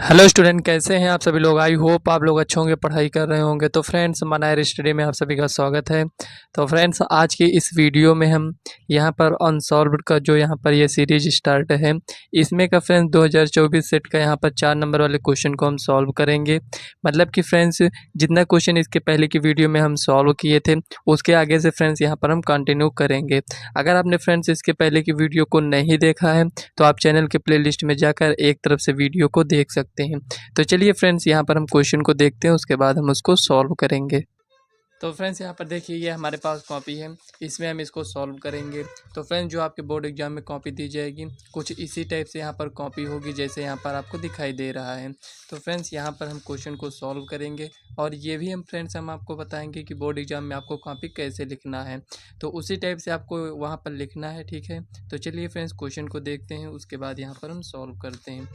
Hello student, कैसे हैं आप सभी लोग। आई होप आप लोग अच्छे होंगे, पढ़ाई कर रहे होंगे। तो फ्रेंड्स, मनायर स्टडी में आप सभी का स्वागत है। तो फ्रेंड्स, आज की इस वीडियो में हम यहाँ पर अनसॉल्व्ड का जो यहाँ पर ये सीरीज स्टार्ट है, इसमें का फ्रेंड्स 2024 सेट का यहाँ पर 4 नंबर वाले क्वेश्चन को हम सॉल्व करेंगे। मतलब कि फ्रेंड्स, जितना क्वेश्चन इसके पहले की वीडियो में हम सॉल्व किए थे, उसके आगे से फ्रेंड्स यहाँ पर हम कंटिन्यू करेंगे। अगर आपने फ्रेंड्स इसके पहले की वीडियो को नहीं देखा है तो आप चैनल के प्लेलिस्ट में जाकर एक तरफ से वीडियो को देख सकते हैं। तो चलिए फ्रेंड्स, यहाँ पर हम क्वेश्चन को देखते हैं, उसके बाद हम उसको सॉल्व करेंगे। तो फ्रेंड्स, यहाँ पर देखिए, ये हमारे पास कॉपी है, इसमें हम इसको सॉल्व करेंगे। तो फ्रेंड्स, जो आपके बोर्ड एग्जाम में कॉपी दी जाएगी, कुछ इसी टाइप से यहाँ पर कॉपी होगी जैसे यहाँ पर आपको दिखाई दे रहा है। तो फ्रेंड्स, यहाँ पर हम क्वेश्चन को सॉल्व करेंगे और ये भी हम आपको बताएंगे कि बोर्ड एग्जाम में आपको कॉपी कैसे लिखना है। तो उसी टाइप से आपको वहाँ पर लिखना है, ठीक है। तो चलिए फ्रेंड्स, क्वेश्चन को देखते हैं, उसके बाद यहाँ पर हम सॉल्व करते हैं।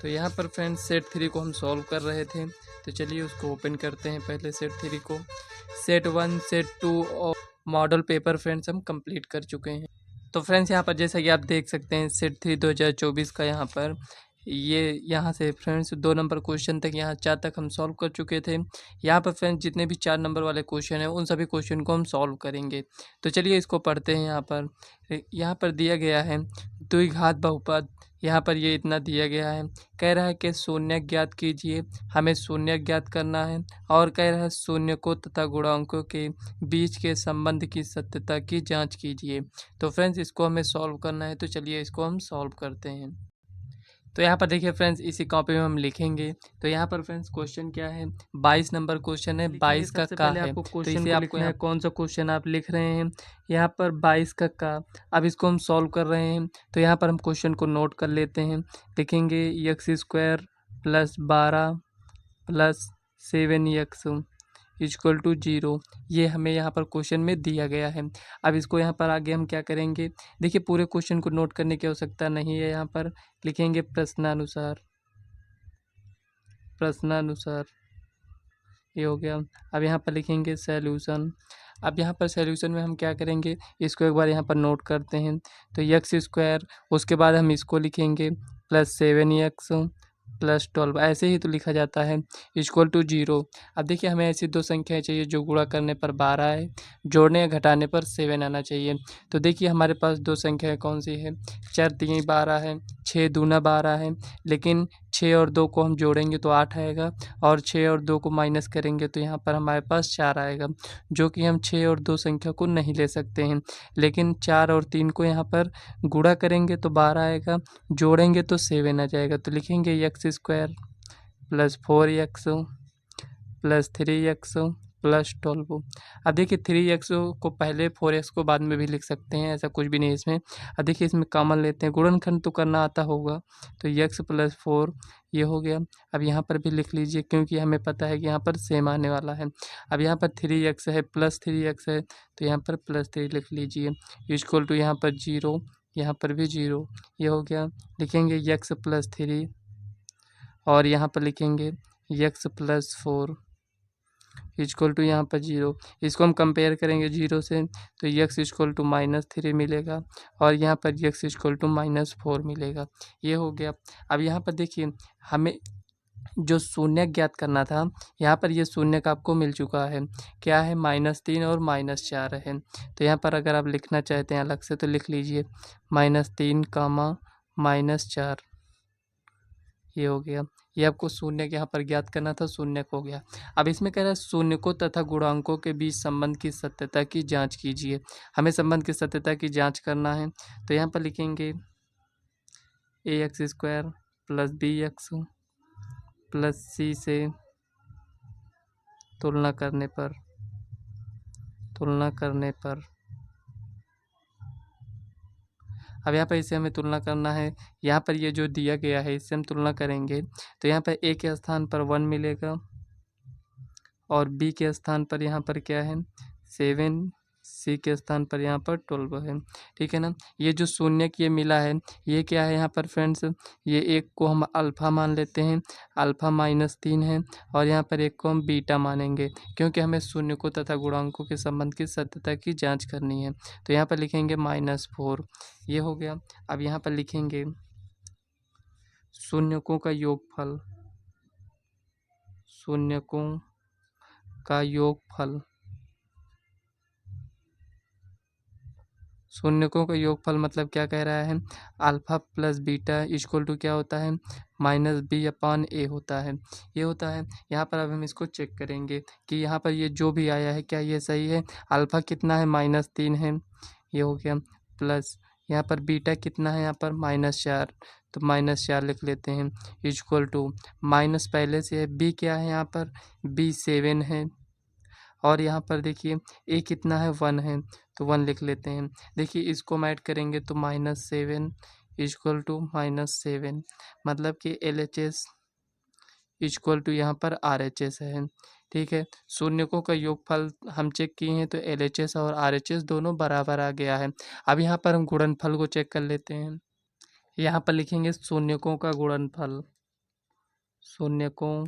तो यहाँ पर फ्रेंड्स, सेट 3 को हम सॉल्व कर रहे थे, तो चलिए उसको ओपन करते हैं। पहले सेट 3 को, सेट 1 सेट 2 और मॉडल पेपर फ्रेंड्स हम कंप्लीट कर चुके हैं। तो फ्रेंड्स, यहाँ पर जैसा कि आप देख सकते हैं, सेट 3 2024 का यहाँ पर ये यहाँ से फ्रेंड्स 2 नंबर क्वेश्चन तक, यहाँ 4 तक हम सॉल्व कर चुके थे। यहाँ पर फ्रेंड्स जितने भी 4 नंबर वाले क्वेश्चन हैं उन सभी क्वेश्चन को हम सॉल्व करेंगे। तो चलिए इसको पढ़ते हैं। यहाँ पर दिया गया है द्विघात बहुपद, यहाँ पर ये इतना दिया गया है। कह रहा है कि शून्य ज्ञात कीजिए, हमें शून्य ज्ञात करना है। और कह रहा है शून्य को तथा गुणांकों के बीच के संबंध की सत्यता की जांच कीजिए। तो फ्रेंड्स, इसको हमें सॉल्व करना है, तो चलिए इसको हम सॉल्व करते हैं। तो यहाँ पर देखिए फ्रेंड्स, इसी कॉपी में हम लिखेंगे। तो यहाँ पर फ्रेंड्स क्वेश्चन क्या है, 22 नंबर क्वेश्चन है, 22 का है। आपको क्वेश्चन को लिखना है, कौन सा क्वेश्चन आप लिख रहे हैं। यहाँ पर 22 का अब इसको हम सॉल्व कर रहे हैं। तो यहाँ पर हम क्वेश्चन को नोट कर लेते हैं। लिखेंगे x square plus 12 plus 7x equal to 0। ये हमें यहाँ पर क्वेश्चन में दिया गया है। अब इसको यहाँ पर आगे हम क्या करेंगे, देखिए पूरे क्वेश्चन को नोट करने की आवश्यकता नहीं है। यहाँ पर लिखेंगे प्रश्नानुसार, प्रश्नानुसार, ये हो गया। अब यहाँ पर लिखेंगे सैल्यूशन। अब यहाँ पर सैल्यूशन में हम क्या करेंगे, इसको एक बार यहाँ पर नोट करते हैं। तो एक्स स्क्वायर, उसके बाद हम इसको लिखेंगे प्लस 7x प्लस 12, ऐसे ही तो लिखा जाता है, इक्वल टू 0। अब देखिए, हमें ऐसी दो संख्याएं चाहिए जो गुणा करने पर 12 है, जोड़ने या घटाने पर 7 आना चाहिए। तो देखिए हमारे पास दो संख्याएं कौन सी है, 4 3 12 है, 6 दूना 12 है। लेकिन 6 और 2 को हम जोड़ेंगे तो 8 आएगा, और 6 और 2 को माइनस करेंगे तो यहाँ पर हमारे पास 4 आएगा, जो कि हम 6 और 2 संख्या को नहीं ले सकते हैं। लेकिन 4 और 3 को यहाँ पर गुणा करेंगे तो 12 आएगा, जोड़ेंगे तो 7 आ जाएगा। तो लिखेंगे x square plus 4x plus 3x plus 12। अब देखिए 3x को पहले 4x को बाद में भी लिख सकते हैं, ऐसा कुछ भी नहीं इसमें। अब देखिए इसमें कॉमन लेते हैं, गुणनखंड तो करना आता होगा, तो x प्लस 4 ये हो गया। अब यहाँ पर भी लिख लीजिए, क्योंकि हमें पता है कि यहाँ पर सेम आने वाला है। अब यहाँ पर 3x है, प्लस 3x है, तो यहाँ पर प्लस 3 लिख लीजिए, इक्वल टू यहाँ पर 0, यहाँ पर भी 0, ये हो गया। लिखेंगे x प्लस 3 और यहाँ पर लिखेंगे x प्लस 4 इक्वल टू यहाँ पर 0। इसको हम कंपेयर करेंगे 0 से, तो x इक्वल टू -3 मिलेगा, और यहाँ पर x इक्वल टू -4 मिलेगा। ये हो गया। अब यहाँ पर देखिए, हमें जो शून्य ज्ञात करना था, यहाँ पर ये शून्य का आपको मिल चुका है। क्या है, -3 और -4 है। तो यहाँ पर अगर आप लिखना चाहते हैं अलग से तो लिख लीजिए -3 कामा -4, ये हो गया। ये आपको शून्य के यहाँ पर ज्ञात करना था, शून्य हो गया। अब इसमें कह रहा है शून्य को तथा गुणांकों के बीच संबंध की सत्यता की जांच कीजिए। हमें संबंध की सत्यता की जांच करना है। तो यहाँ पर लिखेंगे ax square plus bx plus c से तुलना करने पर, तुलना करने पर, अब यहाँ पर इसे हमें तुलना करना है। यहाँ पर ये जो दिया गया है इससे हम तुलना करेंगे, तो यहाँ पर a के स्थान पर 1 मिलेगा, और b के स्थान पर यहाँ पर क्या है 7, c के स्थान पर यहाँ पर 12 है, ठीक है ना। ये जो शून्य की ये मिला है, ये क्या है यहाँ पर फ्रेंड्स, ये एक को हम अल्फ़ा मान लेते हैं, अल्फ़ा -3 है, और यहाँ पर एक को हम बीटा मानेंगे, क्योंकि हमें शून्य को तथा गुणांकों के संबंध की सत्यता की जांच करनी है। तो यहाँ पर लिखेंगे -4, ये हो गया। अब यहाँ पर लिखेंगे शून्यकों का योगफल, शून्यकों का योगफल, शून्यकों का योगफल मतलब क्या कह रहा है, alpha plus beta equal to क्या होता है, माइनस बी अपान ए होता है, ये होता है। यहाँ पर अब हम इसको चेक करेंगे कि यहाँ पर ये जो भी आया है क्या ये सही है। अल्फा कितना है, -3 है, ये हो गया, प्लस यहाँ पर बीटा कितना है, यहाँ पर -4, तो -4 लिख लेते हैं, इक्वल टू माइनस पहले से है, बी क्या है यहाँ पर, बी 7 है, और यहाँ पर देखिए ए कितना है, 1 है, तो 1 लिख लेते हैं। देखिए इसको हम ऐड करेंगे तो -7 इक्वल टू -7, मतलब कि LHS इक्वल टू यहाँ पर RHS है। ठीक है, शून्यकों का योगफल हम चेक किए हैं तो LHS और RHS दोनों बराबर आ गया है। अब यहाँ पर हम गुणनफल को चेक कर लेते हैं। यहाँ पर लिखेंगे शून्यकों का गुणनफल, शून्यकों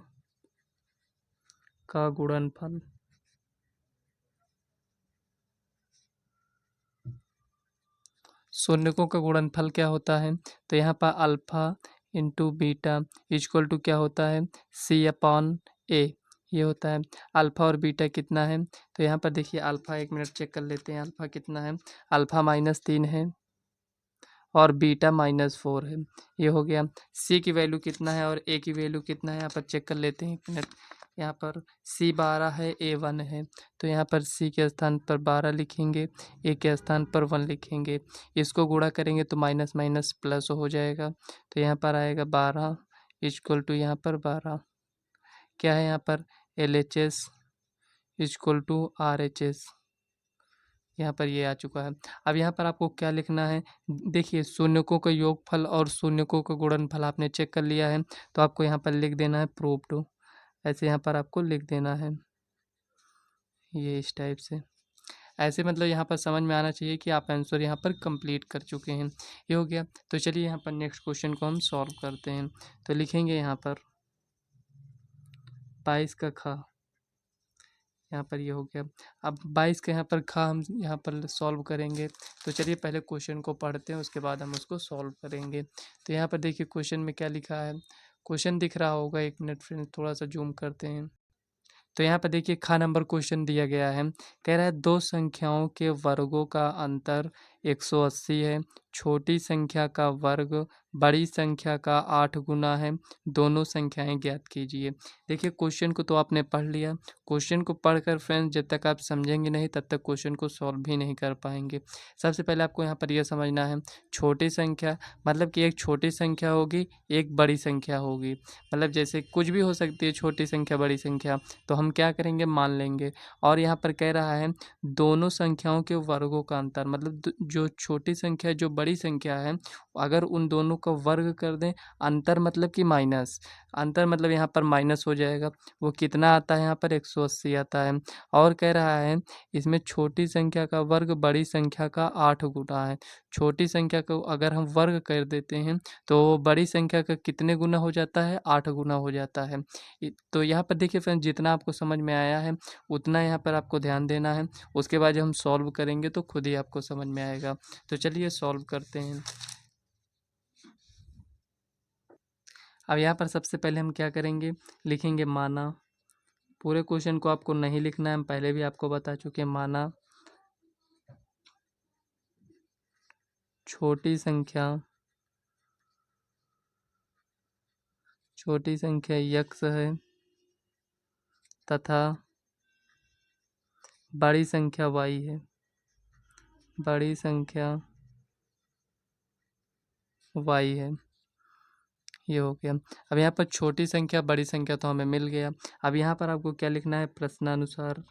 का गुणनफल, शून्यकों का गुणनफल क्या होता है, तो यहाँ पर alpha into beta equal to क्या होता है, सी अपॉन ए, ये होता है। अल्फा और बीटा कितना है, तो यहाँ पर देखिए अल्फा, 1 मिनट चेक कर लेते हैं अल्फा कितना है, अल्फा -3 है और बीटा -4 है, ये हो गया। सी की वैल्यू कितना है और ए की वैल्यू कितना है, यहाँ पर चेक कर लेते हैं 1 मिनट। यहाँ पर सी 12 है, ए 1 है, तो यहाँ पर सी के स्थान पर 12 लिखेंगे, ए के स्थान पर 1 लिखेंगे। इसको गुणा करेंगे तो माइनस माइनस प्लस हो जाएगा, तो यहाँ पर आएगा 12 इक्वल टू यहाँ पर 12, क्या है यहाँ पर LHS इक्वल टू RHS, यहाँ पर ये आ चुका है। अब यहाँ पर आपको क्या लिखना है, देखिए शून्यकों का योगफल और शून्यकों का गुणनफल आपने चेक कर लिया है, तो आपको यहाँ पर लिख देना है प्रूव्ड, ऐसे यहाँ पर आपको लिख देना है, ये इस टाइप से, ऐसे मतलब यहाँ पर समझ में आना चाहिए कि आप आंसर यहाँ पर कंप्लीट कर चुके हैं। ये हो गया, तो चलिए यहाँ पर नेक्स्ट क्वेश्चन को हम सॉल्व करते हैं। तो लिखेंगे यहाँ पर 22 का खा, यहाँ पर ये हो गया। अब 22 का यहाँ पर खा हम यहाँ पर सॉल्व करेंगे, तो चलिए पहले क्वेश्चन को पढ़ते हैं, उसके बाद हम उसको सॉल्व करेंगे। तो यहाँ पर देखिए क्वेश्चन में क्या लिखा है, क्वेश्चन दिख रहा होगा, 1 मिनट फ्रेंड थोड़ा सा जूम करते हैं। तो यहाँ पर देखिए खा नंबर क्वेश्चन दिया गया है, कह रहा है दो संख्याओं के वर्गों का अंतर 180 है, छोटी संख्या का वर्ग बड़ी संख्या का 8 गुना है, दोनों संख्याएं ज्ञात कीजिए। देखिए क्वेश्चन को तो आपने पढ़ लिया, क्वेश्चन को पढ़कर फ्रेंड्स जब तक आप समझेंगे नहीं तब तक क्वेश्चन को सॉल्व भी नहीं कर पाएंगे। सबसे पहले आपको यहाँ पर यह समझना है, छोटी संख्या मतलब कि एक छोटी संख्या होगी, एक बड़ी संख्या होगी, मतलब जैसे कुछ भी हो सकती है, छोटी संख्या बड़ी संख्या, तो हम क्या करेंगे, मान लेंगे। और यहाँ पर कह रहा है दोनों संख्याओं के वर्गों का अंतर, मतलब जो छोटी संख्या जो बड़ी संख्या है, अगर उन दोनों का वर्ग कर दें, अंतर मतलब कि माइनस, अंतर मतलब यहाँ पर माइनस हो जाएगा, वो कितना आता है, यहाँ पर 180 आता है। और कह रहा है इसमें छोटी संख्या का वर्ग बड़ी संख्या का 8 गुना है, छोटी संख्या को अगर हम वर्ग कर देते हैं तो बड़ी संख्या का कितने गुना हो जाता है, 8 गुना हो जाता है। तो यहाँ पर देखिए फ्रेंड्स जितना आपको समझ में आया है उतना यहाँ पर आपको ध्यान देना है, उसके बाद जब हम सॉल्व करेंगे तो खुद ही आपको समझ में आएगा। तो चलिए सॉल्व करते हैं। अब यहाँ पर सबसे पहले हम क्या करेंगे, लिखेंगे माना, पूरे क्वेश्चन को आपको नहीं लिखना है, हम पहले भी आपको बता चुके हैं। माना छोटी संख्या x है तथा बड़ी संख्या y है, बड़ी संख्या y है, ये हो गया। अब यहाँ पर छोटी संख्या बड़ी संख्या तो हमें मिल गया। अब यहाँ पर आपको क्या लिखना है, प्रश्नानुसार,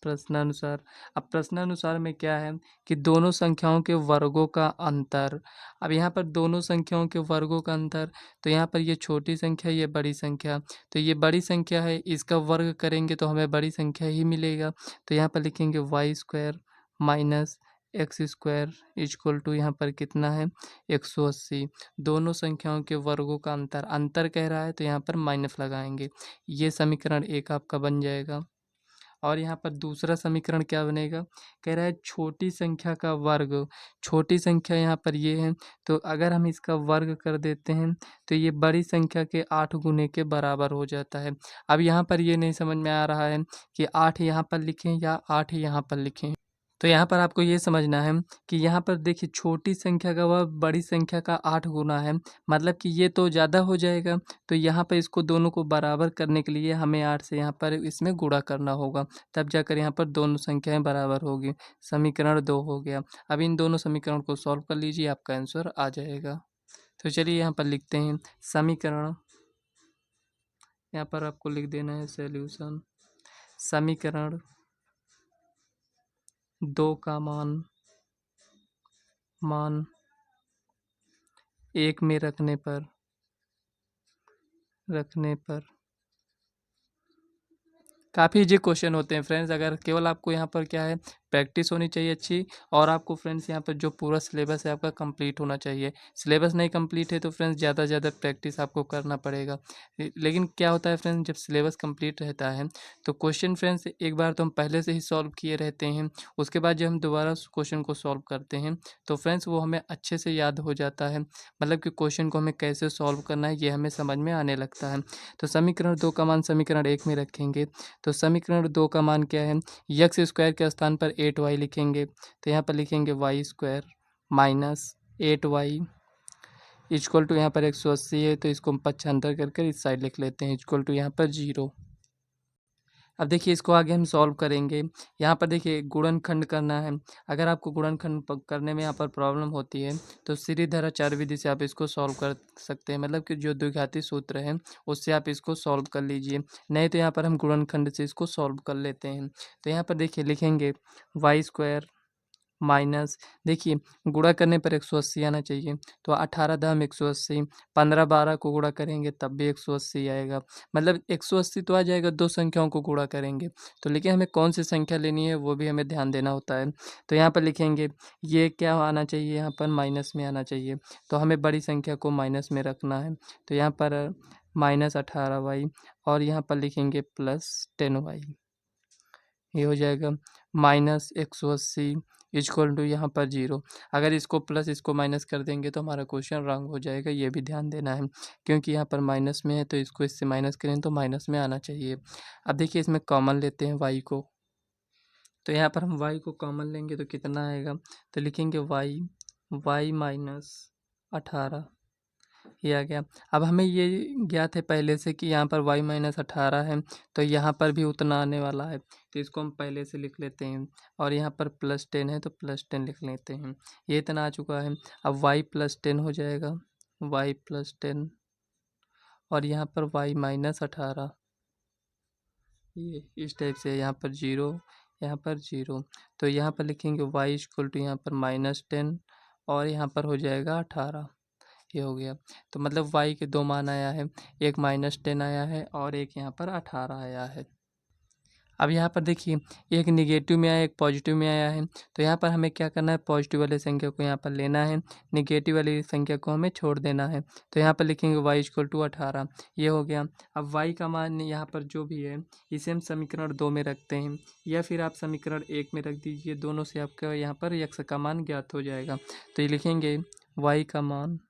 प्रश्नानुसार। अब प्रश्नानुसार में क्या है कि दोनों संख्याओं के वर्गों का अंतर, अब यहाँ पर दोनों संख्याओं के वर्गों का अंतर, तो यहाँ पर ये छोटी संख्या ये बड़ी संख्या, तो ये बड़ी संख्या है, इसका वर्ग करेंगे तो हमें बड़ी संख्या ही मिलेगा। तो यहाँ पर लिखेंगे y² minus x² equal to यहाँ पर कितना है 180, दोनों संख्याओं के वर्गों का अंतर, अंतर कह रहा है तो यहाँ पर माइनस लगाएंगे, ये समीकरण 1 आपका बन जाएगा। और यहाँ पर दूसरा समीकरण क्या बनेगा, कह रहा है छोटी संख्या का वर्ग। छोटी संख्या यहाँ पर ये है, तो अगर हम इसका वर्ग कर देते हैं तो ये बड़ी संख्या के 8 गुने के बराबर हो जाता है। अब यहाँ पर ये नहीं समझ में आ रहा है कि 8 यहाँ पर लिखें या 8 यहाँ पर लिखें। तो यहाँ पर आपको ये समझना है कि यहाँ पर देखिए छोटी संख्या का वह बड़ी संख्या का 8 गुना है, मतलब कि ये तो ज़्यादा हो जाएगा। तो यहाँ पर इसको दोनों को बराबर करने के लिए हमें 8 से यहाँ पर इसमें गुणा करना होगा, तब जाकर यहाँ पर दोनों संख्याएं बराबर होगी। समीकरण 2 हो गया। अब इन दोनों समीकरण को सॉल्व कर लीजिए, आपका आंसर आ जाएगा। तो चलिए यहाँ पर लिखते हैं समीकरण, यहाँ पर आपको लिख देना है सॉल्यूशन। समीकरण 2 का मान 1 में रखने पर काफ़ी इजी क्वेश्चन होते हैं फ्रेंड्स। अगर केवल आपको यहाँ पर क्या है, प्रैक्टिस होनी चाहिए अच्छी, और आपको फ्रेंड्स यहाँ पर जो पूरा सिलेबस है आपका कंप्लीट होना चाहिए। सिलेबस नहीं कंप्लीट है तो फ्रेंड्स ज़्यादा से ज़्यादा प्रैक्टिस आपको करना पड़ेगा। लेकिन क्या होता है फ्रेंड्स, जब सिलेबस कंप्लीट रहता है तो क्वेश्चन फ्रेंड्स एक बार तो हम पहले से ही सॉल्व किए रहते हैं, उसके बाद जब हम दोबारा उस क्वेश्चन को सॉल्व करते हैं तो फ्रेंड्स वो हमें अच्छे से याद हो जाता है, मतलब कि क्वेश्चन को हमें कैसे सॉल्व करना है ये हमें समझ में आने लगता है। तो समीकरण 2 का मान समीकरण 1 में रखेंगे, तो समीकरण 2 का मान क्या है, यक्स स्क्वायर के स्थान पर 8y लिखेंगे, तो यहाँ पर लिखेंगे y square minus 8y equal to, यहाँ पर 180 है तो इसको हम 75 करके इस साइड लिख लेते हैं, इक्वल टू यहाँ पर 0। अब देखिए इसको आगे हम सॉल्व करेंगे। यहाँ पर देखिए गुणनखंड करना है। अगर आपको गुणनखंड करने में यहाँ पर प्रॉब्लम होती है तो सीरीधराचार्य विधि से आप इसको सॉल्व कर सकते हैं, मतलब कि जो द्विघाती सूत्र है उससे आप इसको सॉल्व कर लीजिए। नहीं तो यहाँ पर हम गुणनखंड से इसको सॉल्व कर लेते हैं। तो यहाँ पर देखिए लिखेंगे वाई स्क्वायर माइनस, देखिए गुणा करने पर 180 आना चाहिए, तो 18 दाम 180, 15 12 को गुणा करेंगे तब भी 180 आएगा, मतलब 180 तो आ जाएगा, दो संख्याओं को गुणा करेंगे तो। लेकिन हमें कौन सी संख्या लेनी है वो भी हमें ध्यान देना होता है। तो यहाँ पर लिखेंगे ये क्या आना चाहिए, यहाँ पर माइनस में आना चाहिए, तो हमें बड़ी संख्या को माइनस में रखना है। तो यहाँ पर -18y और यहाँ पर लिखेंगे +10y, ये हो जाएगा -180 इक्वल टू यहाँ पर 0। अगर इसको प्लस इसको माइनस कर देंगे तो हमारा क्वेश्चन रॉन्ग हो जाएगा, ये भी ध्यान देना है, क्योंकि यहाँ पर माइनस में है तो इसको इससे माइनस करें तो माइनस में आना चाहिए। अब देखिए इसमें कॉमन लेते हैं y को, तो यहाँ पर हम y को कॉमन लेंगे तो कितना आएगा, तो लिखेंगे y -18, ये आ गया। अब हमें ये ज्ञात है पहले से कि यहाँ पर y -18 है, तो यहाँ पर भी उतना आने वाला है, तो इसको हम पहले से लिख लेते हैं। और यहाँ पर +10 है तो +10 लिख लेते हैं, ये इतना आ चुका है। अब y +10 हो जाएगा, y +10 और यहाँ पर y -18, ये इस टाइप से, यहाँ पर 0, यहाँ पर 0, तो यहाँ पर लिखेंगे y इक्वल टू यहाँ पर -10 और यहाँ पर हो जाएगा 18, ये हो गया। तो मतलब y के दो मान आया है, एक -10 आया है और एक यहाँ पर 18 आया है। अब यहाँ पर देखिए एक निगेटिव में आया, एक पॉजिटिव में आया है, तो यहाँ पर हमें क्या करना है, पॉजिटिव वाली संख्या को यहाँ पर लेना है, निगेटिव वाली संख्या को हमें छोड़ देना है। तो यहाँ पर लिखेंगे y इक्वल टू 18, ये हो गया। अब y का मान यहाँ पर जो भी है इसे हम समीकरण 2 में रखते हैं, या फिर आप समीकरण 1 में रख दीजिए, दोनों से आपका यहाँ पर x का मान ज्ञात हो जाएगा। तो ये लिखेंगे y का मान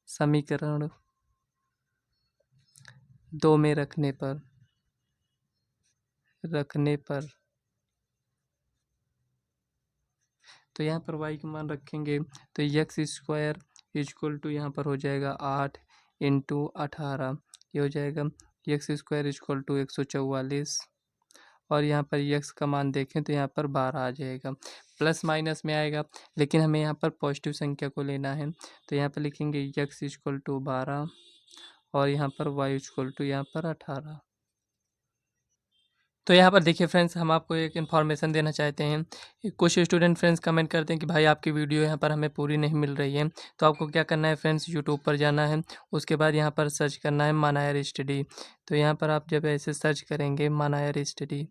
समीकरण 2 में रखने पर तो यहाँ पर y का मान रखेंगे तो x स्क्वायर इक्वल टू यहाँ पर हो जाएगा 8 इंटू 18, ये हो जाएगा x स्क्वायर इक्वल टू 144, और यहाँ पर x का मान देखें तो यहाँ पर 12 आ जाएगा। प्लस माइनस में आएगा, लेकिन हमें यहाँ पर पॉजिटिव संख्या को लेना है, तो यहाँ पर लिखेंगे x इक्वल टू 12 और यहाँ पर y इक्वल टू यहाँ पर 18। तो यहाँ पर देखिए फ्रेंड्स, हम आपको एक इन्फॉर्मेशन देना चाहते हैं। कुछ स्टूडेंट फ्रेंड्स कमेंट करते हैं कि भाई आपकी वीडियो यहाँ पर हमें पूरी नहीं मिल रही है, तो आपको क्या करना है फ्रेंड्स, यूट्यूब पर जाना है, उसके बाद यहाँ पर सर्च करना है मानायर स्टडी। तो यहाँ पर आप जब ऐसे सर्च करेंगे मानायर स्टडी,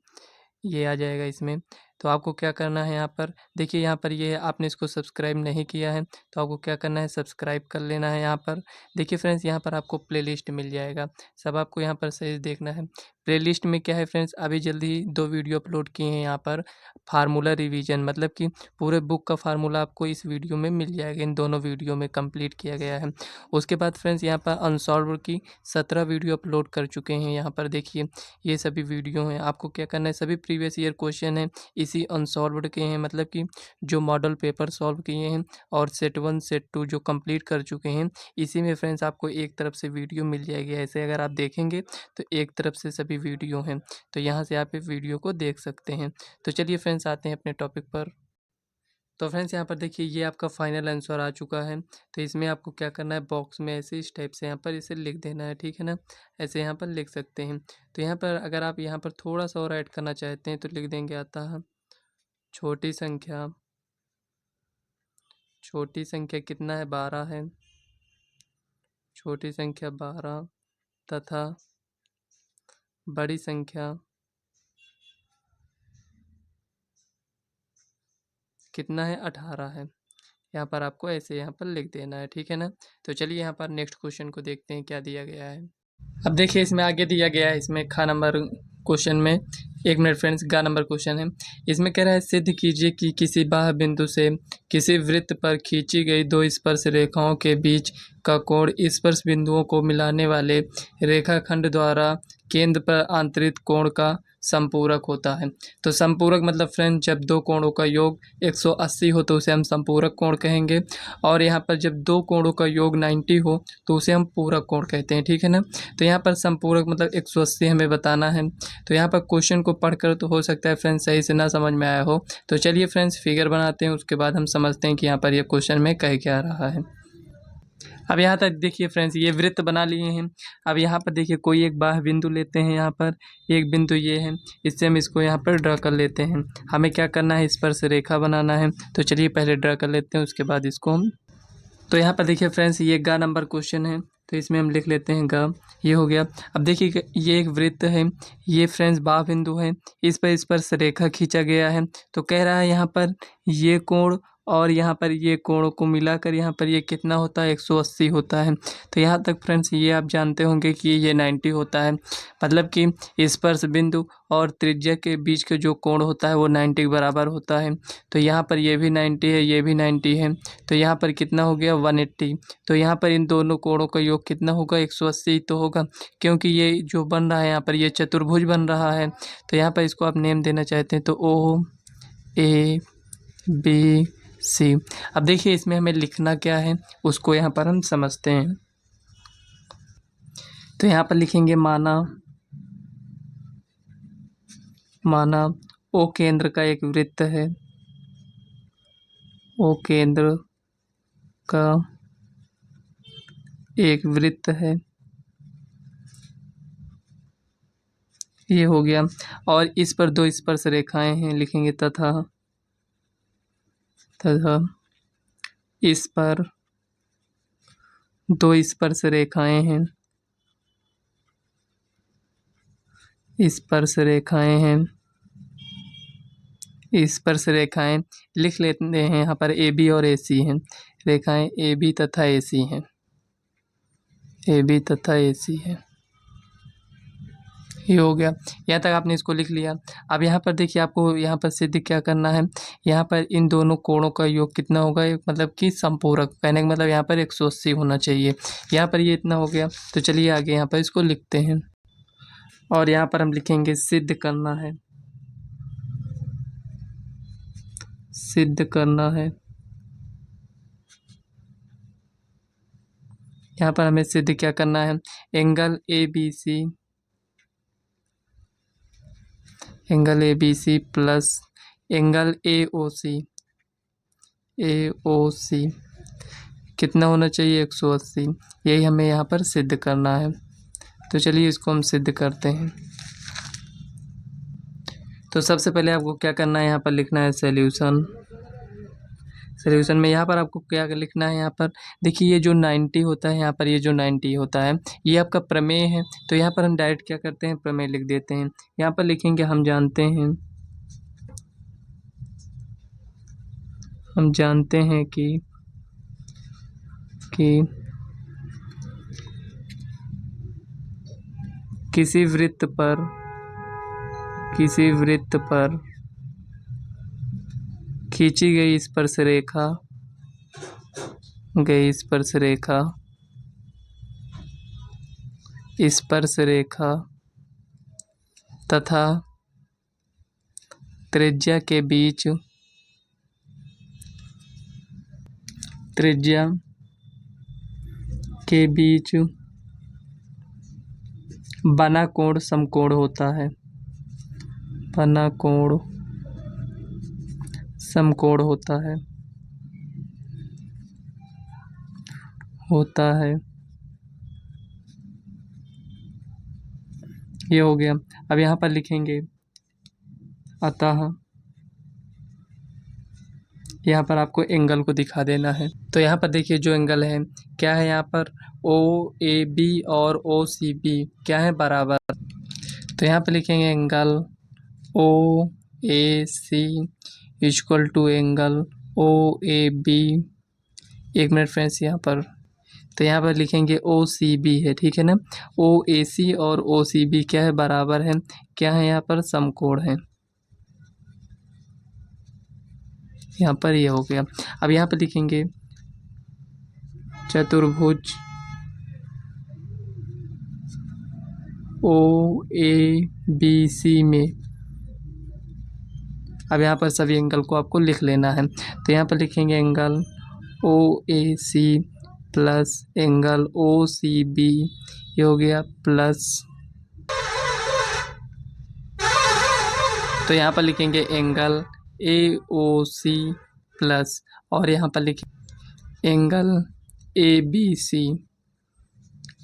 ये आ जाएगा इसमें, तो आपको क्या करना है यहाँ पर देखिए, यहाँ पर ये आपने इसको सब्सक्राइब नहीं किया है तो आपको क्या करना है, सब्सक्राइब कर लेना है। यहाँ पर देखिए फ्रेंड्स, यहाँ पर आपको प्लेलिस्ट मिल जाएगा, सब आपको यहाँ पर सही देखना है। प्लेलिस्ट में क्या है फ्रेंड्स, अभी जल्दी 2 वीडियो अपलोड किए हैं यहाँ पर फार्मूला रिवीजन, मतलब कि पूरे बुक का फार्मूला आपको इस वीडियो में मिल जाएगा, इन दोनों वीडियो में कंप्लीट किया गया है। उसके बाद फ्रेंड्स यहाँ पर अनसॉल्व्ड की 17 वीडियो अपलोड कर चुके हैं। यहाँ पर देखिए ये सभी वीडियो हैं, आपको क्या करना है, सभी प्रीवियस ईयर क्वेश्चन हैं इसी अनसॉल्व्ड के हैं, मतलब कि जो मॉडल पेपर सॉल्व किए हैं और सेट 1 सेट 2 जो कंप्लीट कर चुके हैं, इसी में फ्रेंड्स आपको एक तरफ से वीडियो मिल जाएगी। ऐसे अगर आप देखेंगे तो एक तरफ से सभी वीडियो हैं, तो यहाँ से आप इस वीडियो को देख सकते हैं। तो चलिए फ्रेंड्स आते हैं अपने टॉपिक पर। तो फ्रेंड्स यहाँ पर देखिए ये आपका फाइनल आंसर आ चुका है। तो इसमें आपको क्या करना है, बॉक्स में ऐसे इस टाइप से यहाँ पर इसे लिख देना है, ठीक है ना, ऐसे यहाँ पर लिख सकते हैं। तो यहाँ पर अगर आप यहाँ पर थोड़ा सा और ऐड करना चाहते हैं तो लिख देंगे, आता है छोटी संख्या, छोटी संख्या कितना है, 12 है, छोटी संख्या 12 तथा बड़ी संख्या कितना है, 18 है। यहाँ पर आपको ऐसे यहाँ पर लिख देना है, ठीक है ना। तो चलिए यहाँ पर नेक्स्ट क्वेश्चन को देखते हैं क्या दिया गया है। अब देखिए इसमें आगे दिया गया है, इसमें खा नंबर क्वेश्चन में, 1 मिनट फ्रेंड्स, गा नंबर क्वेश्चन है। इसमें कह रहा है सिद्ध कीजिए कि किसी बाह्य बिंदु से किसी वृत्त पर खींची गई 2 स्पर्श रेखाओं के बीच का कोण स्पर्श बिंदुओं को मिलाने वाले रेखाखंड द्वारा केंद्र पर आंतरिक कोण का संपूरक होता है। तो संपूरक मतलब फ्रेंड जब 2 कोणों का योग 180 हो तो उसे हम संपूरक कोण कहेंगे, और यहाँ पर जब 2 कोणों का योग 90 हो तो उसे हम पूरक कोण कहते हैं, ठीक है ना। तो यहाँ पर संपूरक मतलब 180 हमें बताना है। तो यहाँ पर क्वेश्चन को पढ़कर तो हो सकता है फ्रेंड्स सही से ना समझ में आया हो, तो चलिए फ्रेंड्स फिगर बनाते हैं, उसके बाद हम समझते हैं कि यहाँ पर ये क्वेश्चन में कह क्या रहा है। अब यहाँ तक देखिए फ्रेंड्स ये वृत्त बना लिए हैं। अब यहाँ पर देखिए कोई एक बाह्य बिंदु लेते हैं, यहाँ पर एक बिंदु ये है, इससे हम इसको यहाँ पर ड्रा कर लेते हैं। हमें क्या करना है, इस पर से रेखा बनाना है, तो चलिए पहले ड्रा कर लेते हैं, उसके बाद इसको हम, तो यहाँ पर देखिए फ्रेंड्स ये गा नंबर क्वेश्चन है, तो इसमें हम लिख लेते हैं गा, ये हो गया। अब देखिए ये एक वृत्त है, ये फ्रेंड्स बाह्य बिंदु है, इस पर से रेखा खींचा गया है। तो कह रहा है यहाँ पर ये कोण और यहाँ पर ये कोणों को मिलाकर यहाँ पर ये कितना होता है, 180 होता है। तो यहाँ तक फ्रेंड्स ये आप जानते होंगे कि ये 90 होता है, मतलब कि स्पर्श बिंदु और त्रिज्या के बीच के जो कोण होता है वो 90 के बराबर होता है। तो यहाँ पर ये भी 90 है, ये भी 90 है, तो यहाँ पर कितना हो गया, 180। तो यहाँ पर इन दोनों कोणों का योग कितना होगा, 180 तो होगा, क्योंकि ये जो बन रहा है यहाँ पर ये चतुर्भुज बन रहा है। तो यहाँ पर इसको आप नेम देना चाहते हैं तो ओ ए बी सी। अब देखिए इसमें हमें लिखना क्या है उसको यहाँ पर हम समझते हैं। तो यहाँ पर लिखेंगे माना ओ केंद्र का एक वृत्त है, ओ केंद्र का एक वृत्त है, ये हो गया, और इस पर 2 स्पर्श रेखाएं हैं, लिखेंगे तथा इस पर 2 स्पर्श रेखाएं हैं, स्पर्श रेखाएं हैं, स्पर्श रेखाएं लिख लेते हैं, यहाँ पर ए बी और ए सी हैं, रेखाएं ए बी तथा ए सी हैं, ए बी तथा ए सी है, ये हो गया। यहाँ तक आपने इसको लिख लिया। अब यहाँ पर देखिए आपको यहाँ पर सिद्ध क्या करना है, यहाँ पर इन दोनों कोणों का योग कितना होगा, मतलब कि संपूरक, कहने का मतलब यहाँ पर 180 होना चाहिए। यहाँ पर ये इतना हो गया, तो चलिए आगे यहाँ पर इसको लिखते हैं, और यहाँ पर हम लिखेंगे सिद्ध करना है, सिद्ध करना है। यहाँ पर हमें सिद्ध क्या करना है, angle A B C, angle A B C plus angle A O C, A O C कितना होना चाहिए, 180। यही हमें यहाँ पर सिद्ध करना है। तो चलिए इसको हम सिद्ध करते हैं। तो सबसे पहले आपको क्या करना है, यहाँ पर लिखना है सॉल्यूशन। सॉल्यूशन में यहाँ पर आपको क्या लिखना है, यहाँ पर देखिए ये जो 90 होता है, यहाँ पर ये जो 90 होता है ये आपका प्रमेय है। तो यहाँ पर हम डायरेक्ट क्या करते हैं, प्रमेय लिख देते हैं। यहाँ पर लिखेंगे हम जानते हैं हम जानते हैं कि किसी वृत्त पर खींची गई स्पर्श रेखा तथा त्रिज्या के बीच बना कोण समकोण होता है। बना कोण समकोण होता है। ये हो गया। अब यहाँ पर लिखेंगे अतः, यहाँ पर आपको एंगल को दिखा देना है। तो यहाँ पर देखिए जो एंगल है क्या है, यहाँ पर OAB और OCB क्या है, बराबर। तो यहाँ पर लिखेंगे angle OAC equal to angle OAB। एक मिनट फ्रेंड्स, यहाँ पर तो यहाँ पर लिखेंगे OCB है, ठीक है ना। OAC और OCB क्या है, बराबर है। क्या है, यहाँ पर समकोण है। यहाँ पर ये हो गया। अब यहाँ पर लिखेंगे चतुर्भुज OABC में। अब यहाँ पर सभी एंगल को आपको लिख लेना है। तो यहाँ पर लिखेंगे angle OAC plus angle OCB, ये हो गया प्लस। तो यहाँ पर लिखेंगे एंगल AOC प्लस, और यहाँ पर लिखेंगे एंगल ABC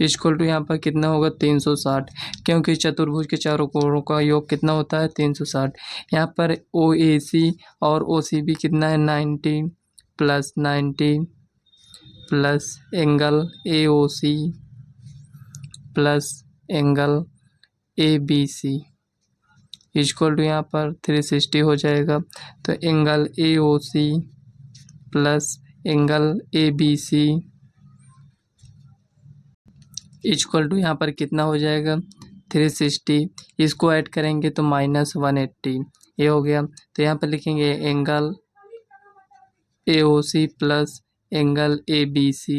इक्वल टू, यहाँ पर कितना होगा, 360, क्योंकि चतुर्भुज के चारों कोणों का योग कितना होता है, 360। यहाँ पर OAC और OCB कितना है, 90 plus 90 plus angle AOC plus angle ABC equal to, यहाँ पर 360 हो जाएगा। तो angle AOC plus angle ABC equal to, यहाँ पर कितना हो जाएगा, 360। इसको ऐड करेंगे तो -180, ये हो गया। तो यहाँ पर लिखेंगे angle AOC plus angle ABC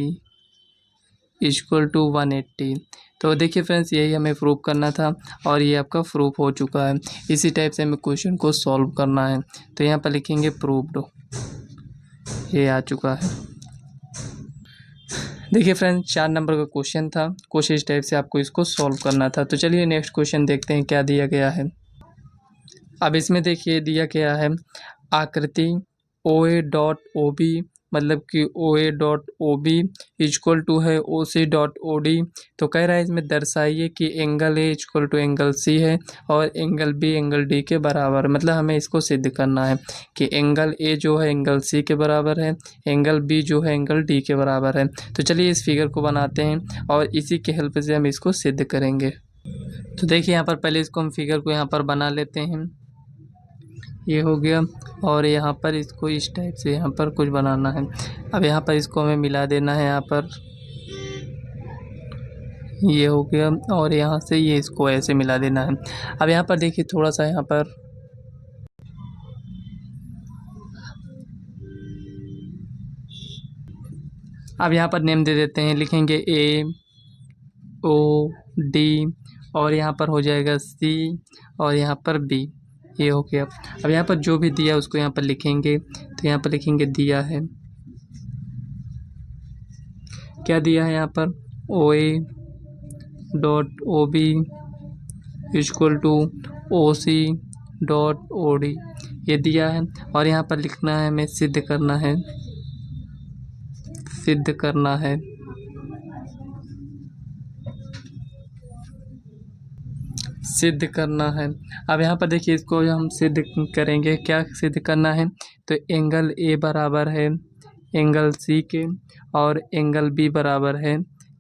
equal to 180। तो देखिए फ्रेंड्स, यही हमें प्रूव करना था और ये आपका प्रूफ हो चुका है। इसी टाइप से हमें क्वेश्चन को सॉल्व करना है। तो यहाँ पर लिखेंगे प्रूव्ड, ये आ चुका है। देखिए फ्रेंड्स, 4 नंबर का क्वेश्चन था। कुछ इस टाइप से आपको इसको सॉल्व करना था। तो चलिए नेक्स्ट क्वेश्चन देखते हैं क्या दिया गया है। अब इसमें देखिए दिया गया है आकृति OA.OB, मतलब कि OA.OB इक्वल टू है OC.OD। तो कह रहा है इसमें दर्शाइए कि angle A equal to angle C है और एंगल B एंगल D के बराबर। मतलब हमें इसको सिद्ध करना है कि एंगल A जो है एंगल C के बराबर है, एंगल B जो है एंगल D के बराबर है। तो चलिए इस फिगर को बनाते हैं और इसी के हेल्प से हम इसको सिद्ध करेंगे। तो देखिए यहाँ पर पहले इसको हम फिगर को यहाँ पर बना लेते हैं, ये हो गया। और यहाँ पर इसको इस टाइप से यहाँ पर कुछ बनाना है। अब यहाँ पर इसको हमें मिला देना है, यहाँ पर ये हो गया और यहाँ से ये इसको ऐसे मिला देना है। अब यहाँ पर देखिए थोड़ा सा यहाँ पर अब यहाँ पर नेम दे देते हैं, लिखेंगे AOD और यहाँ पर हो जाएगा C और यहाँ पर B, ये हो गया। अब यहाँ पर जो भी दिया उसको यहाँ पर लिखेंगे। तो यहाँ पर लिखेंगे दिया है, क्या दिया है यहाँ पर, OA.OB इक्वल टू OC.OD, ये दिया है। और यहाँ पर लिखना है हमें सिद्ध करना है, सिद्ध करना है। अब यहाँ पर देखिए इसको हम सिद्ध करेंगे। क्या सिद्ध करना है, तो एंगल A बराबर है एंगल C के और एंगल B बराबर है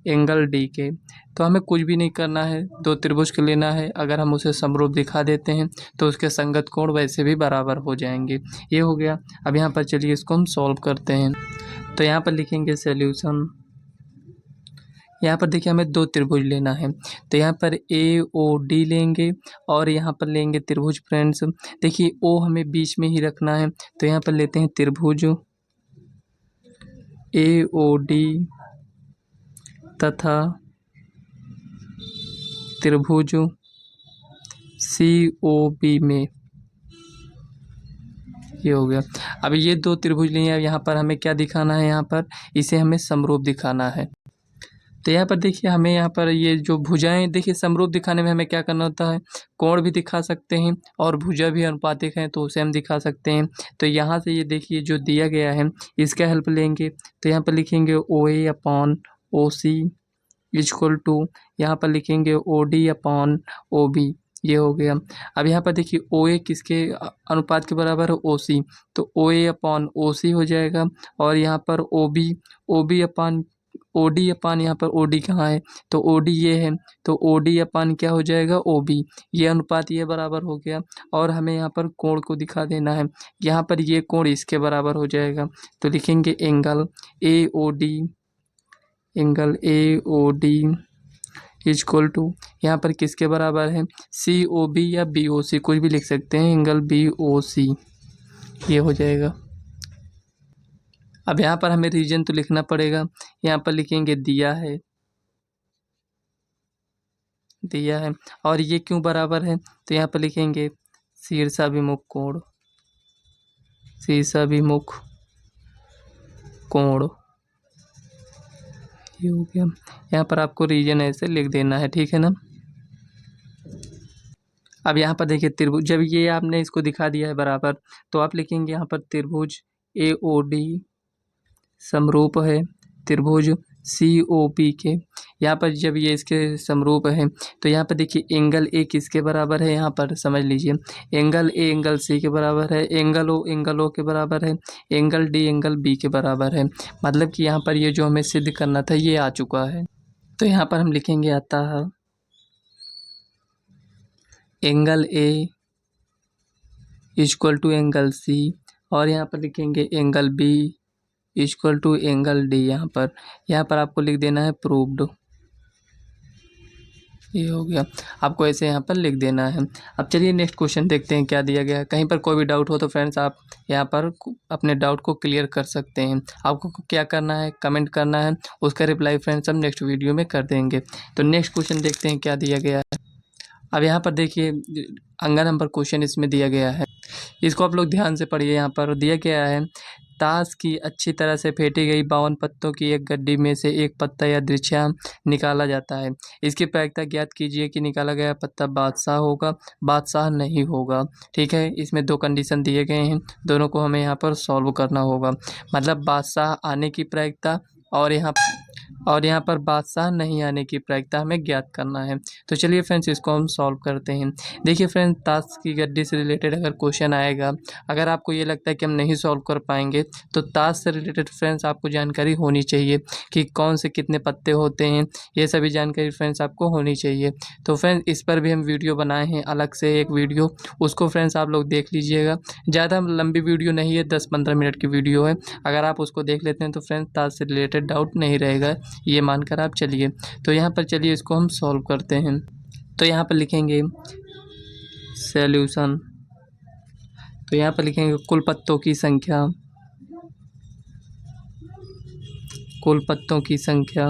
एंगल डी के। तो हमें कुछ भी नहीं करना है, दो त्रिभुज के लेना है। अगर हम उसे समरूप दिखा देते हैं तो उसके संगत कोण वैसे भी बराबर हो जाएंगे। ये हो गया। अब यहाँ पर चलिए इसको हम सॉल्व करते हैं। तो यहाँ पर लिखेंगे सॉल्यूशन। यहाँ पर देखिए हमें दो त्रिभुज लेना है, तो यहाँ पर ए ओ डी लेंगे और यहाँ पर लेंगे त्रिभुज फ्रेंड्स। देखिए ओ हमें बीच में ही रखना है, तो यहाँ पर लेते हैं त्रिभुज ए ओ डी तथा त्रिभुज सी ओ बी में। ये हो गया। अब ये दो त्रिभुज लिए हैं, यहाँ पर हमें क्या दिखाना है, यहाँ पर इसे हमें समरूप दिखाना है। तो यहाँ पर देखिए हमें यहाँ पर ये जो भुजाएं, देखिए समरूप दिखाने में हमें क्या करना होता है, कोण भी दिखा सकते हैं और भुजा भी अनुपातिक है तो उसे हम दिखा सकते हैं। तो यहाँ से ये देखिए जो दिया गया है इसका हेल्प लेंगे। तो यहाँ पर लिखेंगे O A upon O C equal to, यहाँ पर लिखेंगे O D upon O B. ये हो गया। अब यहाँ पर देखिए ओ ए किसके अनुपात के बराबर है, ओ सी, तो ओ ए अपॉन ओ सी हो जाएगा। और यहाँ पर ओ बी अपान ओ डी अपान, यहाँ पर ओ डी कहाँ है, तो ओ डी ये है, तो ओ डी अपान क्या हो जाएगा, ओ बी। ये अनुपात ये बराबर हो गया। और हमें यहाँ पर कोण को दिखा देना है, यहाँ पर ये कोण इसके बराबर हो जाएगा। तो लिखेंगे angle A O D, angle A O D equal to, यहाँ पर किसके बराबर है, सी ओ बी या बी ओ सी, कुछ भी लिख सकते हैं, एंगल बी ओ सी। ये हो जाएगा। अब यहाँ पर हमें रीजन तो लिखना पड़ेगा। यहाँ पर लिखेंगे दिया है, दिया है। और ये क्यों बराबर है, तो यहाँ पर लिखेंगे शीर्षाभिमुख कोण, शीर्षाभिमुख कोण। ये हो गया। यहाँ पर आपको रीजन ऐसे लिख देना है, ठीक है ना। अब यहाँ पर देखिए त्रिभुज, जब ये आपने इसको दिखा दिया है बराबर, तो आप लिखेंगे यहाँ पर त्रिभुज ए ओ डी समरूप है त्रिभुज सी ओ पी के। यहाँ पर जब ये इसके समरूप है तो यहाँ पर देखिए एंगल ए किसके बराबर है, यहाँ पर समझ लीजिए एंगल ए एंगल सी के बराबर है, एंगल ओ के बराबर है, एंगल डी एंगल बी के बराबर है। मतलब कि यहाँ पर ये जो हमें सिद्ध करना था ये आ चुका है। तो यहाँ पर हम लिखेंगे अतः angle A equal to angle C, और यहाँ पर लिखेंगे angle B equal to angle D. यहाँ पर आपको लिख देना है प्रूव्ड। ये हो गया। आपको ऐसे यहाँ पर लिख देना है। अब चलिए नेक्स्ट क्वेश्चन देखते हैं क्या दिया गया है। कहीं पर कोई भी डाउट हो तो फ्रेंड्स आप यहाँ पर अपने डाउट को क्लियर कर सकते हैं। आपको क्या करना है, कमेंट करना है, उसका रिप्लाई फ्रेंड्स हम नेक्स्ट वीडियो में कर देंगे। तो नेक्स्ट क्वेश्चन देखते हैं क्या दिया गया है। अब यहाँ पर देखिए अंगा नंबर क्वेश्चन इसमें दिया गया है, इसको आप लोग ध्यान से पढ़िए। यहाँ पर दिया गया है ताश की अच्छी तरह से फेंटी गई 52 पत्तों की एक गड्डी में से एक पत्ता या द्वितीय निकाला जाता है। इसकी प्रायिकता ज्ञात कीजिए कि निकाला गया पत्ता बादशाह होगा, बादशाह नहीं होगा। ठीक है, इसमें दो कंडीशन दिए गए हैं, दोनों को हमें यहाँ पर सॉल्व करना होगा। मतलब बादशाह आने की प्रायिकता और यहाँ पर बादशाह नहीं आने की प्रायिकता हमें ज्ञात करना है। तो चलिए फ्रेंड्स इसको हम सॉल्व करते हैं। देखिए फ्रेंड्स ताश की गड्डी से रिलेटेड अगर क्वेश्चन आएगा, अगर आपको ये लगता है कि हम नहीं सॉल्व कर पाएंगे, तो ताश से रिलेटेड फ्रेंड्स आपको जानकारी होनी चाहिए कि कौन से कितने पत्ते होते हैं, ये सभी जानकारी फ्रेंड्स आपको होनी चाहिए। तो फ्रेंड्स इस पर भी हम वीडियो बनाए हैं, अलग से एक वीडियो, उसको फ्रेंड्स आप लोग देख लीजिएगा। ज़्यादा लंबी वीडियो नहीं है, 10-15 मिनट की वीडियो है। अगर आप उसको देख लेते हैं तो फ्रेंड्स ताश से रिलेटेड डाउट नहीं रहेगा, ये मानकर आप चलिए। तो यहाँ पर चलिए इसको हम सॉल्व करते हैं। तो यहाँ पर लिखेंगे सॉल्यूशन। तो यहाँ पर लिखेंगे कुल पत्तों की संख्या, कुल पत्तों की संख्या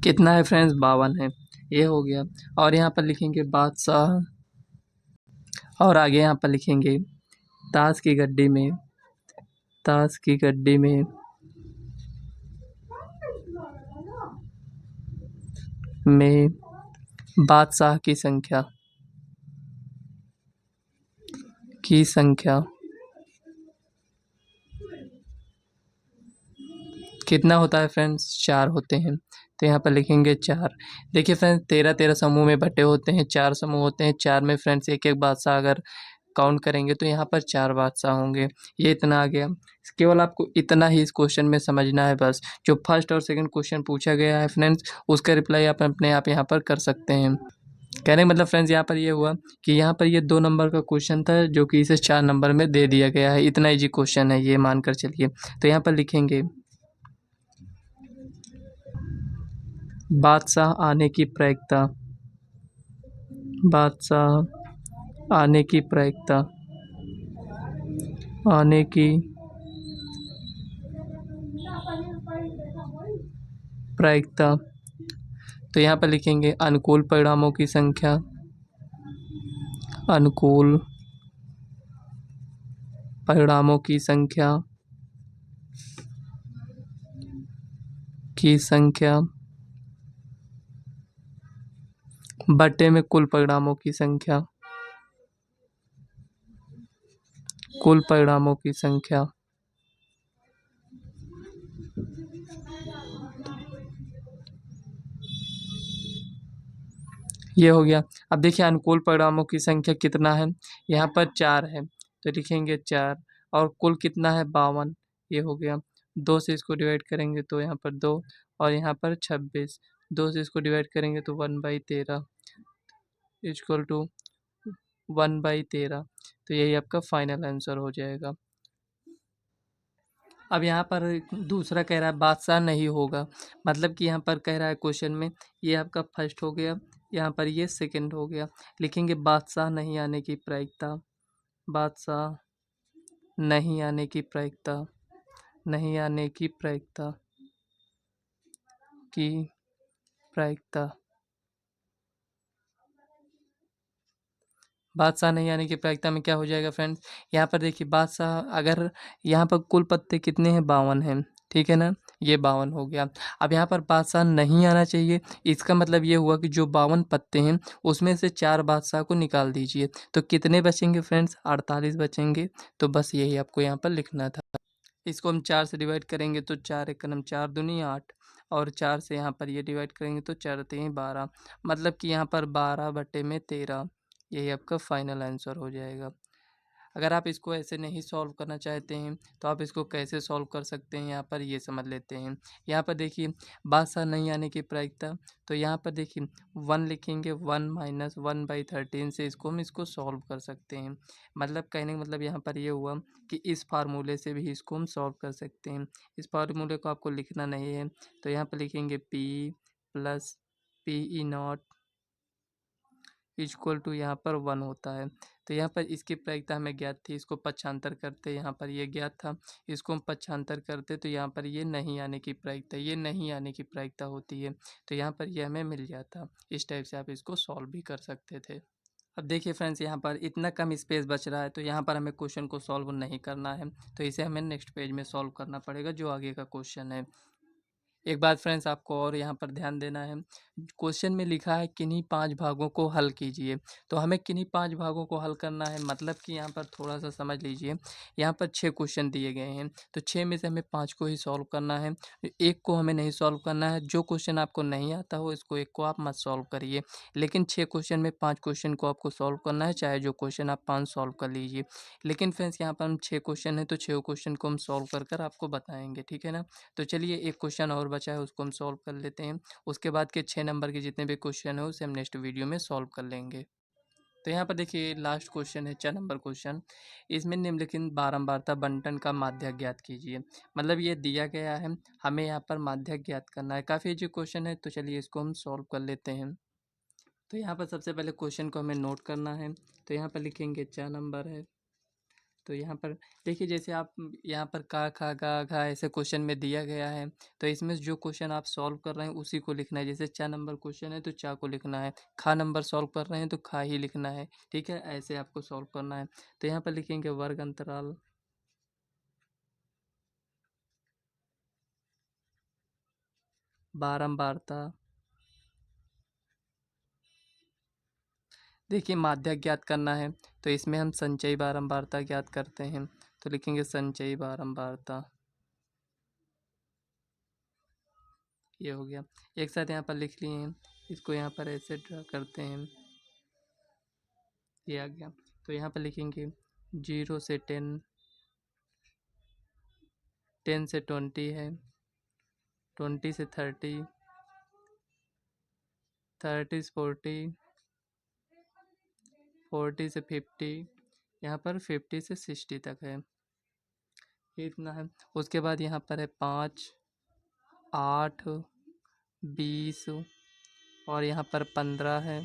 कितना है फ्रेंड्स, 52 है। ये हो गया। और यहाँ पर लिखेंगे बादशाह, और आगे यहाँ पर लिखेंगे ताश की गड्डी में, ताश की गड्डी में बादशाह की संख्या कितना होता है फ्रेंड्स, 4 होते हैं। तो यहाँ पर लिखेंगे 4। देखिए फ्रेंड्स 13-13 समूह में बटे होते हैं, 4 समूह होते हैं, 4 में फ्रेंड्स एक एक बादशाह अगर काउंट करेंगे तो यहाँ पर 4 बादशाह होंगे। ये इतना आ गया। केवल आपको इतना ही इस क्वेश्चन में समझना है बस। जो फर्स्ट और सेकंड क्वेश्चन पूछा गया है फ्रेंड्स, उसका रिप्लाई आप अपने आप यहाँ पर कर सकते हैं। कहने का मतलब फ्रेंड्स यहाँ पर ये हुआ कि यहाँ पर ये 2 नंबर का क्वेश्चन था जो कि इसे 4 नंबर में दे दिया गया है। इतना ईजी क्वेश्चन है ये, मानकर चलिए। तो यहाँ पर लिखेंगे बादशाह आने की प्रायिकता, बादशाह आने की प्रायिकता, आने की प्रायिकता। तो यहाँ पर लिखेंगे अनुकूल परिणामों की संख्या, अनुकूल परिणामों की संख्या बट्टे में कुल परिणामों की संख्या, कुल परिणामों की संख्या। ये हो गया। अब देखिए अनुकूल परिणामों की संख्या कितना है, यहाँ पर 4 है तो लिखेंगे 4, और कुल कितना है 52। ये हो गया। 2 से इसको डिवाइड करेंगे तो यहाँ पर 2, और यहाँ पर 26। 2 से इसको डिवाइड करेंगे तो 1/13 इक्वल टू 1/13। तो यही आपका फाइनल आंसर हो जाएगा। अब यहाँ पर दूसरा कह रहा है बादशाह नहीं होगा, मतलब कि यहाँ पर कह रहा है क्वेश्चन में, ये आपका फर्स्ट हो गया, यहाँ पर ये सेकंड हो गया। लिखेंगे बादशाह नहीं आने की प्रायिकता, बादशाह नहीं आने की प्रायिकता, नहीं आने की प्रायिकता की प्रायिकता। बादशाह नहीं आने की प्रायिकता में क्या हो जाएगा फ्रेंड्स, यहाँ पर देखिए बादशाह, अगर यहाँ पर कुल पत्ते कितने हैं 52 हैं, ठीक है ना, ये 52 हो गया। अब यहाँ पर बादशाह नहीं आना चाहिए, इसका मतलब ये हुआ कि जो 52 पत्ते हैं उसमें से 4 बादशाह को निकाल दीजिए, तो कितने बचेंगे फ्रेंड्स, 48 बचेंगे। तो बस यही आपको यहाँ पर लिखना था। इसको हम 4 से डिवाइड करेंगे तो 4 एक कलम 4 दूनी 8, और 4 से यहाँ पर ये डिवाइड करेंगे तो 4 तीन 12, मतलब कि यहाँ पर 12/13। यही आपका फाइनल आंसर हो जाएगा। अगर आप इसको ऐसे नहीं सॉल्व करना चाहते हैं तो आप इसको कैसे सॉल्व कर सकते हैं, यहाँ पर ये समझ लेते हैं। यहाँ पर देखिए बादशाह नहीं आने की प्रायिकता, तो यहाँ पर देखिए 1 लिखेंगे, 1 माइनस 1/13 से इसको सॉल्व कर सकते हैं। मतलब कहने का मतलब यहाँ पर ये हुआ कि इस फार्मूले से भी इसको हम सॉल्व कर सकते हैं। इस फार्मूले को आपको लिखना नहीं है, तो यहाँ पर लिखेंगे P plus PE0 equal to यहाँ पर 1 होता है। तो यहाँ पर इसकी प्रायिकता हमें ज्ञात थी, इसको पक्षांतर करते, यहाँ पर ये ज्ञात था, इसको हम पक्षांतर करते तो यहाँ पर ये नहीं आने की प्रायिकता, ये नहीं आने की प्रायिकता होती है, तो यहाँ पर ये हमें मिल जाता। इस टाइप से आप इसको सॉल्व भी कर सकते थे। अब देखिए फ्रेंड्स यहाँ पर इतना कम स्पेस बच रहा है, तो यहाँ पर हमें क्वेश्चन को सॉल्व नहीं करना है, तो इसे हमें नेक्स्ट पेज में सॉल्व करना पड़ेगा जो आगे का क्वेश्चन है। एक बात फ्रेंड्स आपको और यहाँ पर ध्यान देना है, क्वेश्चन में लिखा है किन्हीं 5 भागों को हल कीजिए, तो हमें किन्हीं 5 भागों को हल करना है, मतलब कि यहाँ पर थोड़ा सा समझ लीजिए। यहाँ पर 6 क्वेश्चन दिए गए हैं, तो 6 में से हमें 5 को ही सॉल्व करना है, एक को हमें नहीं सॉल्व करना है। जो क्वेश्चन आपको नहीं आता हो इसको एक को आप मत सॉल्व करिए, लेकिन 6 क्वेश्चन में 5 क्वेश्चन को आपको सॉल्व करना है, चाहे जो क्वेश्चन आप 5 सॉल्व कर लीजिए। लेकिन फ्रेंड्स यहाँ पर हम 6 क्वेश्चन है तो 6 क्वेश्चन को हम सॉल्व कर आपको बताएंगे, ठीक है ना। तो चलिए एक क्वेश्चन और बचा है, उसको हम सॉल्व कर लेते हैं। उसके बाद के 6 नंबर के जितने भी क्वेश्चन है उसे हम नेक्स्ट वीडियो में सॉल्व कर लेंगे। तो यहाँ पर देखिए लास्ट क्वेश्चन है 4 नंबर क्वेश्चन। इसमें निम्नलिखित बारंबारता बंटन का माध्यक ज्ञात कीजिए। मतलब ये दिया गया है, हमें यहाँ पर माध्यक ज्ञात करना है। काफ़ी इजी क्वेश्चन है, तो चलिए इसको हम सॉल्व कर लेते हैं। तो यहाँ पर सबसे पहले क्वेश्चन को हमें नोट करना है, तो यहाँ पर लिखेंगे 4 नंबर है। तो यहाँ पर देखिए जैसे आप यहाँ पर का खा गा घा ऐसे क्वेश्चन में दिया गया है, तो इसमें जो क्वेश्चन आप सॉल्व कर रहे हैं उसी को लिखना है। जैसे 4 नंबर क्वेश्चन है तो 4 को लिखना है, खा नंबर सॉल्व कर रहे हैं तो खा ही लिखना है, ठीक है, ऐसे आपको सॉल्व करना है। तो यहाँ पर लिखेंगे वर्ग अंतराल बारंबारता। देखिए माध्यक ज्ञात करना है, तो इसमें हम संचयी बारंबारता ज्ञात करते हैं, तो लिखेंगे संचयी बारंबारता। ये हो गया, एक साथ यहाँ पर लिख लिए हैं, इसको यहाँ पर ऐसे ड्रा करते हैं, ये आ गया। तो यहाँ पर लिखेंगे 0 से 10, 10 से 20 है, 20 से 30, 30 से 40, 40 से 50, यहाँ पर 50 से 60 तक है, ये इतना है। उसके बाद यहाँ पर है 5, 8, 20 और यहाँ पर 15 है,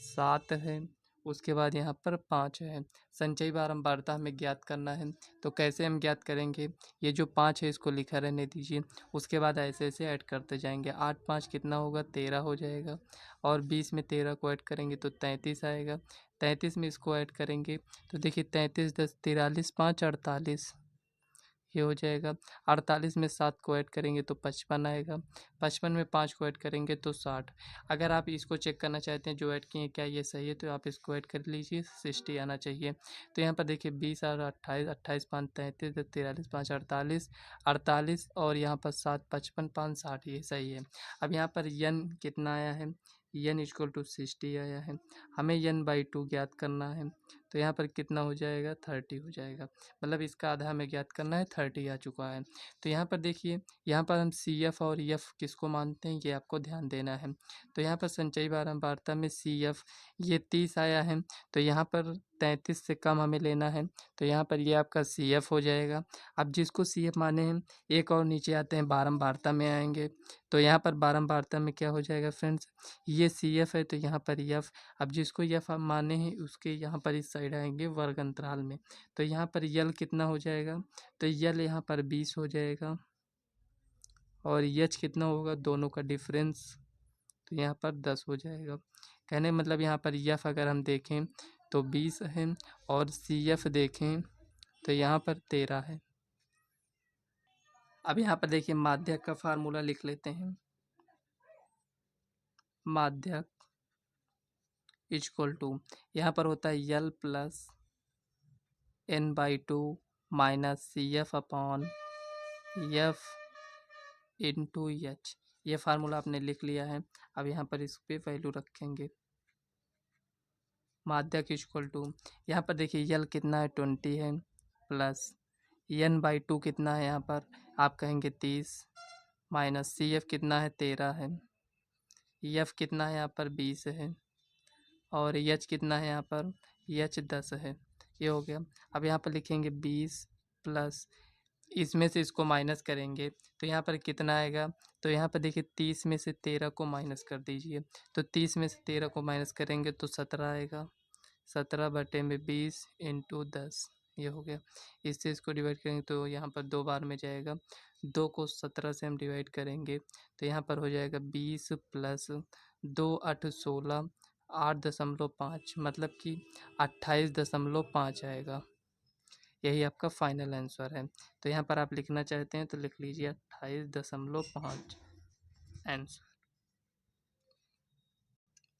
7 है, उसके बाद यहाँ पर 5 है। संचयी बारंबारता हमें ज्ञात करना है, तो कैसे हम ज्ञात करेंगे, ये जो 5 है इसको लिखा रहने दीजिए, उसके बाद ऐसे ऐसे ऐड करते जाएंगे। 8 5 कितना होगा, 13 हो जाएगा, और 20 में 13 को ऐड करेंगे तो 33 आएगा, 33 में इसको ऐड करेंगे तो देखिए 33 10 43, 5 48, ये हो जाएगा। 48 में 7 को ऐड करेंगे तो 55 आएगा, 55 में 5 को ऐड करेंगे तो 60। अगर आप इसको चेक करना चाहते हैं जो ऐड किए क्या ये सही है, तो आप इसको ऐड कर लीजिए, 60 आना चाहिए। तो यहाँ पर देखिए 20 और 28, 28 5 33, 43 5 48, 48 और यहाँ पर 7 55 5 60, ये सही है। अब यहाँ पर यन कितना आया है, यन इक्वल टू 60 आया है, हमें यन बाई 2 ज्ञात करना है, तो यहाँ पर कितना हो जाएगा, 30 हो जाएगा, मतलब इसका आधा हमें ज्ञात करना है, 30 आ चुका है। तो यहाँ पर देखिए, यहाँ पर हम सी एफ और एफ किसको मानते हैं ये आपको ध्यान देना है। तो यहाँ पर संचयी बारंबारता में सी एफ ये 30 आया है, तो यहाँ पर 33 से कम हमें लेना है, तो यहाँ पर ये आपका सी एफ हो जाएगा। अब जिसको सी एफ माने हैं, एक और नीचे आते हैं बारंबारता में आएंगे, तो यहाँ पर बारंबारता में क्या हो जाएगा फ्रेंड्स, ये सी एफ है तो यहाँ पर एफ। अब जिसको एफ हम माने हैं उसके यहाँ पर इस साइड आएंगे वर्ग अंतराल में, तो यहाँ पर यल कितना हो जाएगा, तो यल यहाँ पर 20 हो जाएगा, और यच कितना होगा, दोनों का डिफरेंस, तो यहाँ पर 10 हो जाएगा। कहने मतलब यहाँ पर यफ अगर हम देखें तो 20 है, और सी एफ देखें तो यहाँ पर 13 है। अब यहाँ पर देखिए माध्यक का फार्मूला लिख लेते हैं, माध्यक इक्वल टू, यहाँ पर होता है L plus n/2 minus C F upon F into H, ये फार्मूला आपने लिख लिया है। अब यहाँ पर इस पे वैल्यू रखेंगे, माध्यक इक्वल टू, यहाँ पर देखिए यल कितना है 20 है, प्लस n/2 कितना है यहाँ पर आप कहेंगे 30, माइनस सी एफ कितना है 13 है, एफ कितना है यहाँ पर 20 है, और एच कितना है यहाँ पर, एच 10 है, ये हो गया। अब यहाँ पर लिखेंगे 20 प्लस, इसमें से इसको माइनस करेंगे तो यहाँ पर कितना आएगा, तो यहाँ पर देखिए 30 में से 13 को माइनस कर दीजिए, तो 30 में से 13 को माइनस करेंगे तो 17 आएगा, 17/20 इंटू 10, ये हो गया। इससे इसको डिवाइड करेंगे तो यहाँ पर 2 बार में जाएगा, 2 को 17 से हम डिवाइड करेंगे तो यहाँ पर हो जाएगा 20 प्लस 2 8 16, 8.5, मतलब कि 28.5 आएगा, यही आपका फाइनल आंसर है। तो यहाँ पर आप लिखना चाहते हैं तो लिख लीजिए 28.5 आंसर।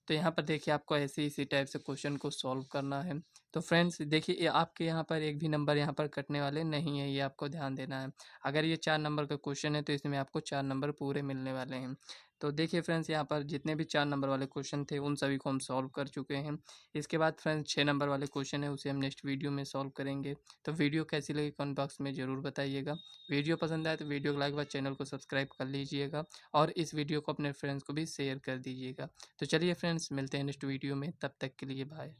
तो यहाँ पर देखिए आपको ऐसे इसी टाइप से क्वेश्चन को सॉल्व करना है। तो फ्रेंड्स देखिए ये आपके यहाँ पर एक भी नंबर यहाँ पर कटने वाले नहीं है, ये आपको ध्यान देना है। अगर ये 4 नंबर का क्वेश्चन है तो इसमें आपको 4 नंबर पूरे मिलने वाले हैं। तो देखिए फ्रेंड्स यहाँ पर जितने भी 4 नंबर वाले क्वेश्चन थे उन सभी को हम सॉल्व कर चुके हैं। इसके बाद फ्रेंड्स 6 नंबर वाले क्वेश्चन है उसे हम नेक्स्ट वीडियो में सॉल्व करेंगे। तो वीडियो कैसी लगी कमेंट बॉक्स में ज़रूर बताइएगा। वीडियो पसंद आए तो वीडियो को लाइक व चैनल को सब्सक्राइब कर लीजिएगा, और इस वीडियो को अपने फ्रेंड्स को भी शेयर कर दीजिएगा। तो चलिए फ्रेंड्स मिलते हैं नेक्स्ट वीडियो में, तब तक के लिए बाय।